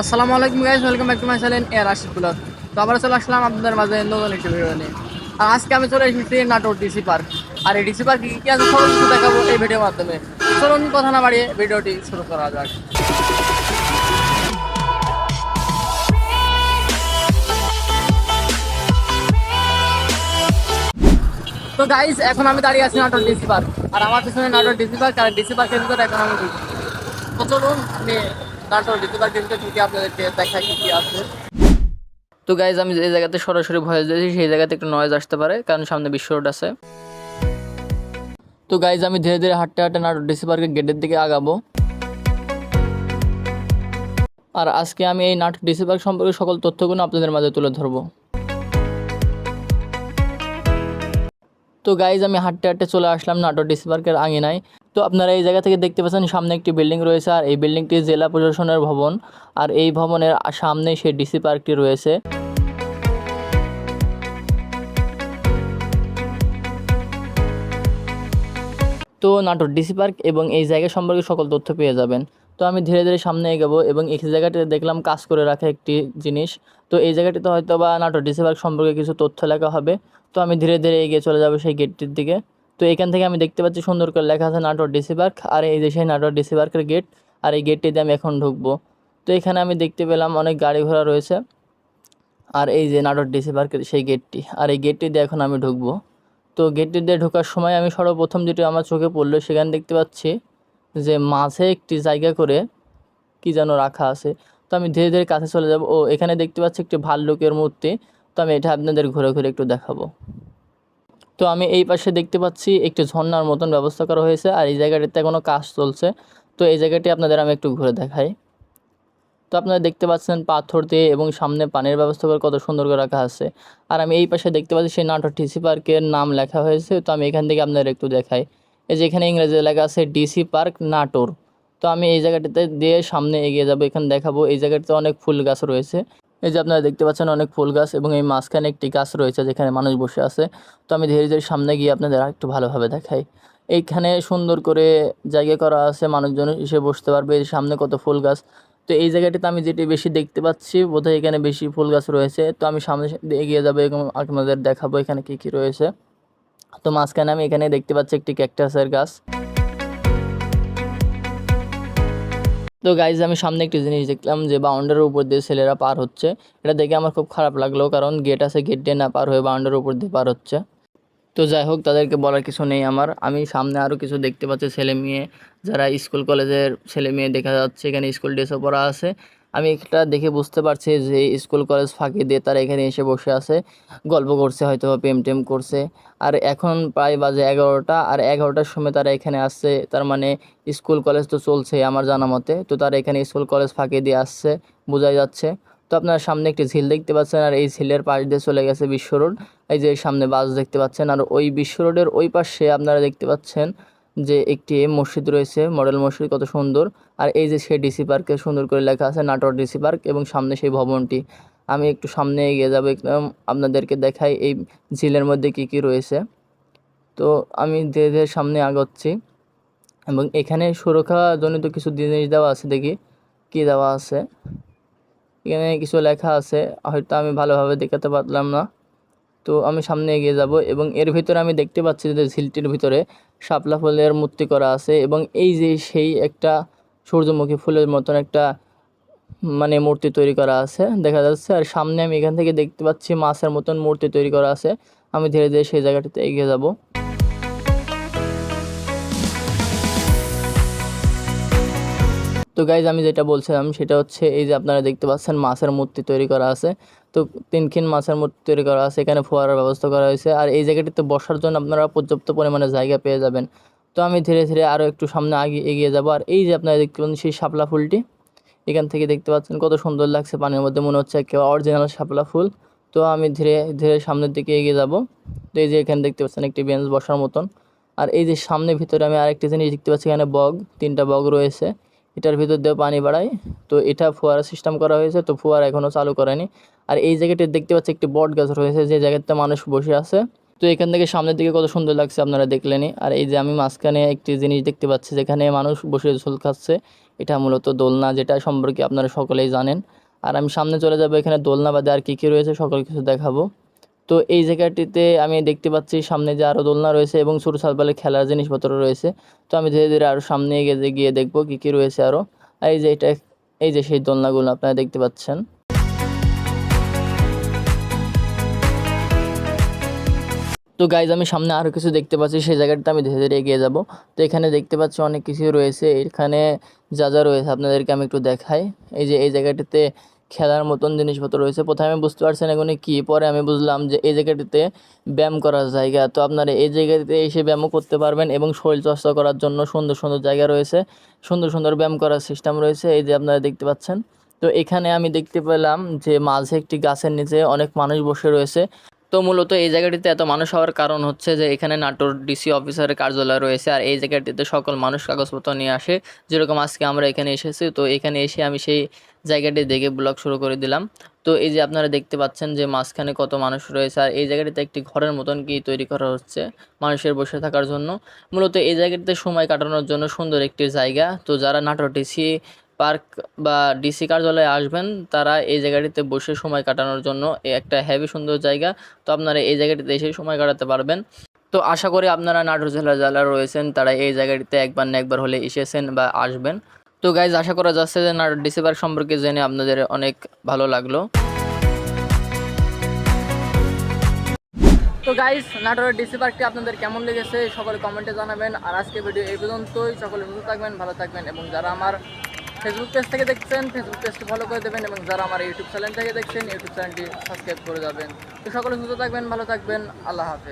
আসসালামু আলাইকুম guys, welcome back to my channel air Ashik vlog. তো আবার চলে আসলাম আপনাদের মাঝে নতুন একটি ভিডিও নিয়ে। আর আজকে আমি চলে এসেছি নাটোর ডিসি পার্ক। আর এই ডিসি পার্ক কি আছে সব কিছু দেখাবো এই ভিডিওর মাধ্যমে। চলুন কথা না বাড়িয়ে ভিডিওটি শুরু করা যাক। তো গাইস, এখন আমি দাঁড়িয়ে আছি নাটোর ডিসি পার্ক। আর আমার পিছনে নাটোর ডিসি পার্ক, আর ডিসি পার্কের ভিতরে এখন আমি ঢুকবো। তো চলুন আমি নাটোর ডিসি পার্কের ভিতরে ঢুকে আপনাদেরকে দেখাই কি কি আছে। তো গাইজ, আমি যে জায়গাতে সরাসরি ভয়েস দিয়েছি সেই জায়গাতে একটু নয়েজ আসতে পারে, কারণ সামনে বিশ্ব রোড আছে। তো গাইজ, আমি ধীরে ধীরে হাঁটতে হাঁটতে নাটোর ডিসি পার্কের গেটের দিকে আগাবো। আর আজকে আমি এই নাটোর ডিসি পার্ক সম্পর্কে সকল তথ্যগুলো আপনাদের মাঝে তুলে ধরবো। তো গাইজ, আমি হাঁটতে হাঁটতে চলে আসলাম নাটোর ডিসি পার্কের আঙিনায়। তো আপনারা এই জায়গা থেকে দেখতে পাচ্ছেন সামনে একটি বিল্ডিং রয়েছে, আর এই বিল্ডিংটি জেলা প্রশাসনের ভবন। আর এই ভবনের সামনে সেই ডিসি পার্কটি রয়েছে। তো নাটোর ডিসি পার্ক এবং এই জায়গা সম্পর্কে সকল তথ্য পেয়ে যাবেন। তো আমি ধীরে ধীরে সামনে এগোবো এবং এই জায়গাটিতে দেখলাম কাজ করে রাখা একটি জিনিস। তো এই জায়গাটিতে হয়তো বা নাটোর ডিসি পার্ক সম্পর্কে কিছু তথ্য লেখা হবে। তো আমি ধীরে ধীরে এগিয়ে চলে যাবো সেই গেটটির দিকে। তো এখান থেকে আমি দেখতে পাচ্ছি সুন্দর করে লেখা আছে নাটোর ডিসি পার্ক, আর এই যে সেই নাটোর ডিসি পার্কের গেট। আর এই গেটটিতে আমি এখন ঢুকবো। তো এখানে আমি দেখতে পেলাম অনেক গাড়ি ঘোড়া রয়েছে। আর এই যে নাটোর ডিসি পার্কের সেই গেটটি, আর এই গেটটি দিয়ে এখন আমি ঢুকবো। তো গেটটি দিয়ে ঢোকার সময় আমি সর্বপ্রথম যেটি আমার চোখে পড়লো, সেখানে দেখতে পাচ্ছি যে মাঝে একটি জায়গা করে কি যেন রাখা আছে। তো আমি ধীরে ধীরে কাছে চলে যাব। ও, এখানে দেখতে পাচ্ছি একটি ভাল্লুকের মূর্তি। তো আমি এটা আপনাদের ঘুরে ঘুরে একটু দেখাবো। তো আমি এই পাশে দেখতে পাচ্ছি একটি ঝর্ণার মতন ব্যবস্থা করা হয়েছে, আর এই জায়গাটিতে কোনো কাজ চলছে। তো এই জায়গাটি আপনাদের আমি একটু ঘুরে দেখাই। তো আপনারা দেখতে পাচ্ছেন পাথর দিয়ে এবং সামনে পানির ব্যবস্থা করে কত সুন্দর করে রাখা আছে। আর আমি এই পাশে দেখতে পাচ্ছি সেই নাটোর ডিসি পার্কের নাম লেখা হয়েছে। তো আমি এখান থেকে আপনাদের একটু দেখাই। এই যে এখানে ইংরেজিতে লেখা আছে ডিসি পার্ক নাটোর। তো আমি এই জায়গাটিতে দিয়ে সামনে এগিয়ে যাব, এখানে দেখাবো। এই জায়গাটিতে অনেক ফুল গাছ রয়েছে। এই যে আপনারা দেখতে পাচ্ছেন অনেক ফুল গাছ, এবং এই মাঝখানে একটি গাছ রয়েছে যেখানে মানুষ বসে আছে। তো আমি ধীরে ধীরে সামনে গিয়ে আপনাদের একটু ভালোভাবে দেখাই। এইখানে সুন্দর করে জায়গা করা আছে, মানুষজন এসে বসতে পারবে। সামনে কত ফুল গাছ। তো এই জায়গাটিতে আমি যেটি বেশি দেখতে পাচ্ছি, বোধহয় এখানে বেশি ফুল গাছ রয়েছে। তো আমি সামনে এগিয়ে যাবো এবং আপনাদের দেখাবো এখানে কী কী রয়েছে। তো মাঝখানে আমি এখানে দেখতে পাচ্ছি একটি ক্যাকটাসের গাছ। তো গাইজ, আমি সামনে একটি জিনিস দেখলাম যে বাউন্ডারির উপর দিয়ে ছেলেরা পার হচ্ছে। এটা দেখে আমার খুব খারাপ লাগলো, কারণ গেট আছে, গেট দিয়ে না পার হয়ে বাউন্ডারির উপর দিয়ে পার হচ্ছে। তো যাই হোক, তাদেরকে বলার কিছু নেই আমার। আমি সামনে আরও কিছু দেখতে পাচ্ছি ছেলে মেয়ে, যারা স্কুল কলেজের ছেলে মেয়ে দেখা যাচ্ছে। এখানে স্কুল ড্রেসও পরা আছে। আমি এটা দেখে বুঝতে পারছি যে স্কুল কলেজ ফাঁকি দিয়ে তারা এখানে এসে বসে আছে, গল্প করছে, হয়তো বা প্রেম টেম করছে। আর এখন প্রায় বাজে 11টা, আর 11টার সময় তারা এখানে আসছে। তার মানে স্কুল কলেজ তো চলছে আমার জানা মতে। তো তারা এখানে স্কুল কলেজ ফাঁকি দিয়ে আসছে, বোঝাই যাচ্ছে। তো আপনার সামনে একটি ঝিল দেখতে পাচ্ছেন, আর এই ঝিলের পাশ দিয়ে চলে গেছে বিশ্ব রোড। এই যে সামনে বাস দেখতে পাচ্ছেন, আর ওই বিশ্ব রোডের ওই পাশে আপনারা দেখতে পাচ্ছেন যে একটি মসজিদ রয়েছে, মডেল মসজিদ, কত সুন্দর। আর এই যে সেই ডিসি পার্কে সুন্দর করে লেখা আছে নাটোর ডিসি পার্ক, এবং সামনে সেই ভবনটি। আমি একটু সামনে এগিয়ে যাবো, একদম আপনাদেরকে দেখাই এই ঝিলের মধ্যে কি কি রয়েছে। তো আমি ধীরে ধীরে সামনে আগাচ্ছি, এবং এখানে সুরক্ষাজনিত কিছু জিনিস দেওয়া আছে। দেখি কি দেওয়া আছে। এখানে কিছু লেখা আছে, হয়তো আমি ভালোভাবে দেখাতে পারলাম না। তো আমি সামনে এগিয়ে যাব, এবং এর ভিতরে আমি দেখতে পাচ্ছি যে ঝিলটির ভিতরে শাপলা ফুলের মূর্তি করা আছে, এবং এই যে সেই একটা সূর্যমুখী ফুলের মতন একটা মানে মূর্তি তৈরি করা আছে দেখা যাচ্ছে। আর সামনে আমি এখান থেকে দেখতে পাচ্ছি মাছের মতন মূর্তি তৈরি করা আছে। আমি ধীরে ধীরে সেই জায়গাটিতে এগিয়ে যাব। তো গাইজ, আমি যেটা বলছিলাম সেটা হচ্ছে এই যে আপনারা দেখতে পাচ্ছেন মাছের মূর্তি তৈরি করা আছে। তো তিনখিন মাছের মূর্তি তৈরি করা আছে, এখানে ফোয়ারার ব্যবস্থা করা হয়েছে। আর এই জায়গাটিতে বসার জন্য আপনারা পর্যাপ্ত পরিমাণে জায়গা পেয়ে যাবেন। তো আমি ধীরে ধীরে আরও একটু সামনে এগিয়ে যাব। আর এই যে আপনারা দেখতে পাচ্ছেন সেই শাপলা ফুলটি, এখান থেকে দেখতে পাচ্ছেন কত সুন্দর লাগছে, পানির মধ্যে মনে হচ্ছে একেবারে অরিজিনাল শাপলা ফুল। তো আমি ধীরে ধীরে সামনের দিকে এগিয়ে যাব। তো এই যে এখানে দেখতে পাচ্ছেন একটি বেঞ্চ বসার মতন। আর এই যে সামনে ভিতরে আমি আরেকটি জিনিস দেখতে পাচ্ছি, এখানে বগ, 3টা বগ রয়েছে। এটার ভিতর দিয়ে পানি বাড়ায়। তো এটা ফোয়ারা সিস্টেম করা হয়েছে, তো ফোয়ারা এখনও চালু করেনি। আর এই জায়গাটি দেখতে পাচ্ছি একটি বট গাছ রয়েছে, যে জায়গাতে মানুষ বসে আছে। তো এখান থেকে সামনের দিকে কত সুন্দর লাগছে আপনারা দেখলেনই। আর এই যে আমি মাঝখানে একটি জিনিস দেখতে পাচ্ছি যেখানে মানুষ বসে ঝোল খাচ্ছে, এটা মূলত দোলনা, যেটা সম্পর্কে আপনারা সকলেই জানেন। আর আমি সামনে চলে যাব, এখানে দোলনা বাদে আর কী কী রয়েছে সকল কিছু দেখাবো। তো এই জায়গাটিতে আমি দেখতে পাচ্ছি সামনে যে আরও দোলনা রয়েছে এবং ছোটো ছোটবেলার খেলার জিনিসপত্র রয়েছে। তো আমি ধীরে ধীরে আরও সামনে এগিয়ে গিয়ে দেখবো কী কী রয়েছে আরও। এই যে এটা, এই যে সেই দোলনাগুলো আপনারা দেখতে পাচ্ছেন। তো গাইজ আমি সামনে আরও কিছু দেখতে পাচ্ছি, সেই জায়গাটাতে আমি ধীরে ধীরে এগিয়ে যাব। তো এখানে দেখতে পাচ্ছি অনেক কিছুই রয়েছে, এখানে যা যা রয়েছে আপনাদেরকে আমি একটু দেখাই। এই যে এই জায়গাটিতে খেলার মতন জিনিসপত্র রয়েছে। প্রথমে আমি বুঝতে পারছি না এগুলো কী, পরে আমি বুঝলাম যে এই জায়গাটিতে ব্যায়াম করার জায়গা। তো আপনারা এই জায়গাটিতে এসে ব্যায়ামও করতে পারবেন এবং শরীরচর্চা করার জন্য সুন্দর সুন্দর জায়গা রয়েছে, সুন্দর সুন্দর ব্যায়াম করার সিস্টেম রয়েছে, এই যে আপনারা দেখতে পাচ্ছেন। তো এখানে আমি দেখতে পেলাম যে মাঝে একটি গাছের নিচে অনেক মানুষ বসে রয়েছে। তো মূলত এই জায়গাটিতে এত মানুষ হওয়ার কারণ হচ্ছে যে এখানে নাটোর ডিসি অফিসারের কার্যালয় রয়েছে, আর এই জায়গাটিতে সকল মানুষ কাগজপত্র নিয়ে আসে। যেরকম আজকে আমরা এখানে এসেছি, তো এখানে এসে আমি সেই জায়গাটি দেখে ব্লগ শুরু করে দিলাম। তো এই যে আপনারা দেখতে পাচ্ছেন যে মাঝখানে কত মানুষ রয়েছে, আর এই জায়গাটিতে একটি ঘরের মতন কি তৈরি করা হচ্ছে মানুষের বসে থাকার জন্য। মূলত এই জায়গাটিতে সময় কাটানোর জন্য সুন্দর একটি জায়গা। তো যারা নাটোর ডিসি পার্ক বা ডিসি কার্যালয়ে আসবেন, তারা এই জায়গাটিতে বসে সময় কাটানোর জন্য একটা হেভি সুন্দর জায়গা। তো আপনারা এই জায়গাটিতে এসে সময় কাটাতে পারবেন। তো আশা করি আপনারা নাটোর জেলার যারা রয়েছেন তারা এই জায়গাটিতে একবার না একবার হলে এসেছেন বা আসবেন। তো গাইজ আশা করা যাচ্ছে যে নাটোর ডিসি পার্ক সম্পর্কে জেনে আপনাদের অনেক ভালো লাগলো। তো গাইজ নাটোরের ডিসি পার্কটি আপনাদের কেমন লেগেছে সকলে কমেন্টে জানাবেন। আর আজকে ভিডিও এই পর্যন্তই। সকলে সুস্থ থাকবেন, ভালো থাকবেন, এবং যারা আমার ফেসবুক পেজ থেকে দেখছেন ফেসবুক পেজটি ফলো করে দেবেন, এবং যারা আমার ইউটিউব চ্যানেল থেকে দেখছেন ইউটিউব চ্যানেলটি সাবস্ক্রাইব করে যাবেন। তো সকলে সুস্থ থাকবেন, ভালো থাকবেন, আল্লাহ হাফেজ।